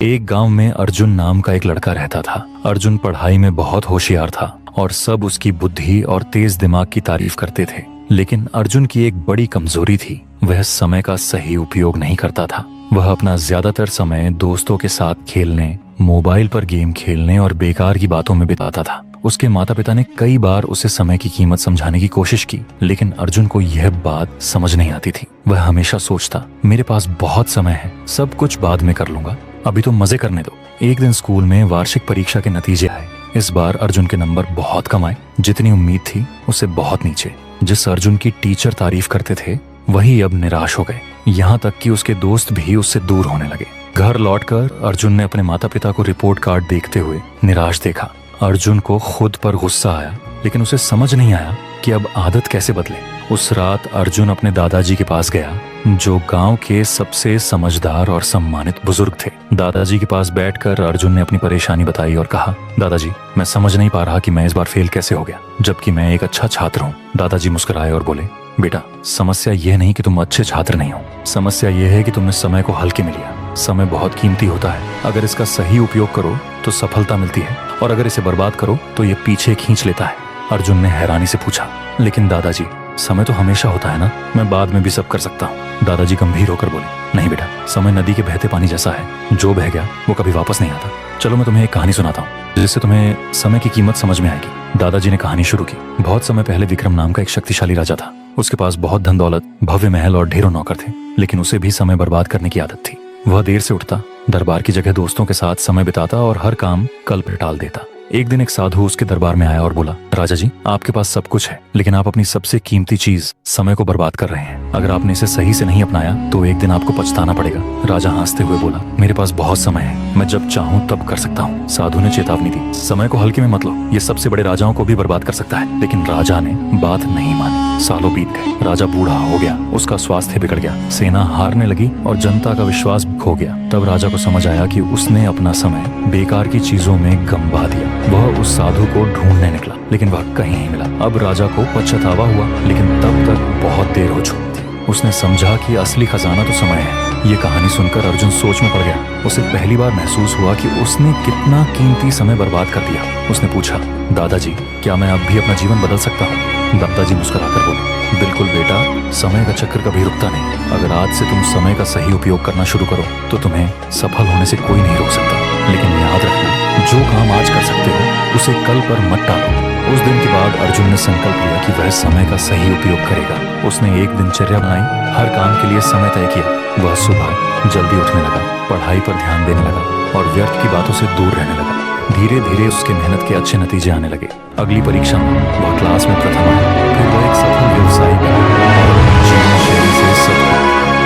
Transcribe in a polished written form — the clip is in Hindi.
एक गांव में अर्जुन नाम का एक लड़का रहता था। अर्जुन पढ़ाई में बहुत होशियार था और सब उसकी बुद्धि और तेज दिमाग की तारीफ करते थे। लेकिन अर्जुन की एक बड़ी कमजोरी थी, वह समय का सही उपयोग नहीं करता था। वह अपना ज्यादातर समय दोस्तों के साथ खेलने, मोबाइल पर गेम खेलने और बेकार की बातों में बिताता था। उसके माता पिता ने कई बार उसे समय की कीमत समझाने की कोशिश की, लेकिन अर्जुन को यह बात समझ नहीं आती थी। वह हमेशा सोचता, मेरे पास बहुत समय है, सब कुछ बाद में कर लूंगा, अभी तो मजे करने दो। एक दिन स्कूल में वार्षिक परीक्षा के नतीजे आए। इस बार अर्जुन के नंबर बहुत कम आए, जितनी उम्मीद थी उससे बहुत नीचे। जिस अर्जुन की टीचर तारीफ करते थे वही अब निराश हो गए। यहाँ तक कि उसके दोस्त भी उससे दूर होने लगे। घर लौटकर अर्जुन ने अपने माता पिता को रिपोर्ट कार्ड देखते हुए निराश देखा। अर्जुन को खुद पर गुस्सा आया, लेकिन उसे समझ नहीं आया कि अब आदत कैसे बदले। उस रात अर्जुन अपने दादाजी के पास गया, जो गांव के सबसे समझदार और सम्मानित बुजुर्ग थे। दादाजी के पास बैठकर अर्जुन ने अपनी परेशानी बताई और कहा, दादाजी, मैं समझ नहीं पा रहा कि मैं इस बार फेल कैसे हो गया, जबकि मैं एक अच्छा छात्र हूँ। दादाजी मुस्कुराए और बोले, बेटा, समस्या यह नहीं कि तुम अच्छे छात्र नहीं हो, समस्या यह है कि तुमने समय को हल्के में लिया। समय बहुत कीमती होता है, अगर इसका सही उपयोग करो तो सफलता मिलती है, और अगर इसे बर्बाद करो तो ये पीछे खींच लेता है। अर्जुन ने हैरानी से पूछा, लेकिन दादाजी, समय तो हमेशा होता है ना, मैं बाद में भी सब कर सकता हूँ। दादाजी गंभीर होकर बोले, नहीं बेटा, समय नदी के बहते पानी जैसा है, जो बह गया वो कभी वापस नहीं आता। चलो मैं तुम्हें एक कहानी सुनाता हूँ, जिससे तुम्हें समय की कीमत समझ में आएगी। दादाजी ने कहानी शुरू की। बहुत समय पहले विक्रम नाम का एक शक्तिशाली राजा था। उसके पास बहुत धन दौलत, भव्य महल और ढेरों नौकर थे, लेकिन उसे भी समय बर्बाद करने की आदत थी। वह देर से उठता, दरबार की जगह दोस्तों के साथ समय बिताता और हर काम कल पर टाल देता। एक दिन एक साधु उसके दरबार में आया और बोला, राजा जी, आपके पास सब कुछ है, लेकिन आप अपनी सबसे कीमती चीज समय को बर्बाद कर रहे हैं। अगर आपने इसे सही से नहीं अपनाया तो एक दिन आपको पछताना पड़ेगा। राजा हंसते हुए बोला, मेरे पास बहुत समय है, मैं जब चाहूँ तब कर सकता हूँ। साधु ने चेतावनी दी, समय को हल्के में मत लो, ये सबसे बड़े राजाओं को भी बर्बाद कर सकता है। लेकिन राजा ने बात नहीं मानी। सालों बीत गए, राजा बूढ़ा हो गया, उसका स्वास्थ्य बिगड़ गया, सेना हारने लगी और जनता का विश्वास खो गया। तब राजा को समझ आया कि उसने अपना समय बेकार की चीजों में गंवा दिया। वह उस साधु को ढूंढने निकला, लेकिन वह कहीं नहीं मिला। अब राजा को पछतावा हुआ, लेकिन तब तक बहुत देर हो चुकी थी। उसने समझा कि असली खजाना तो समय है। ये कहानी सुनकर अर्जुन सोच में पड़ गया। उसे पहली बार महसूस हुआ कि उसने कितना कीमती समय बर्बाद कर दिया। उसने पूछा, दादाजी, क्या मैं अब भी अपना जीवन बदल सकता हूँ? दादाजी मुस्कुराकर बोले, बिल्कुल बेटा, समय का चक्कर कभी रुकता नहीं। अगर आज से तुम समय का सही उपयोग करना शुरू करो तो तुम्हें सफल होने से कोई नहीं रोक सकता। लेकिन याद रखना, जो काम आज कर सकते हो उसे कल पर मत टालो। उस दिन के बाद अर्जुन ने संकल्प लिया कि वह समय का सही उपयोग करेगा। उसने एक दिनचर्या बनाई, हर काम के लिए समय तय किया। वह सुबह जल्दी उठने लगा, पढ़ाई पर ध्यान देने लगा और व्यर्थ की बातों से दूर रहने लगा। धीरे धीरे उसके मेहनत के अच्छे नतीजे आने लगे। अगली परीक्षा में वह क्लास में प्रथम आया, फिर वह एक सफल व्यवसायी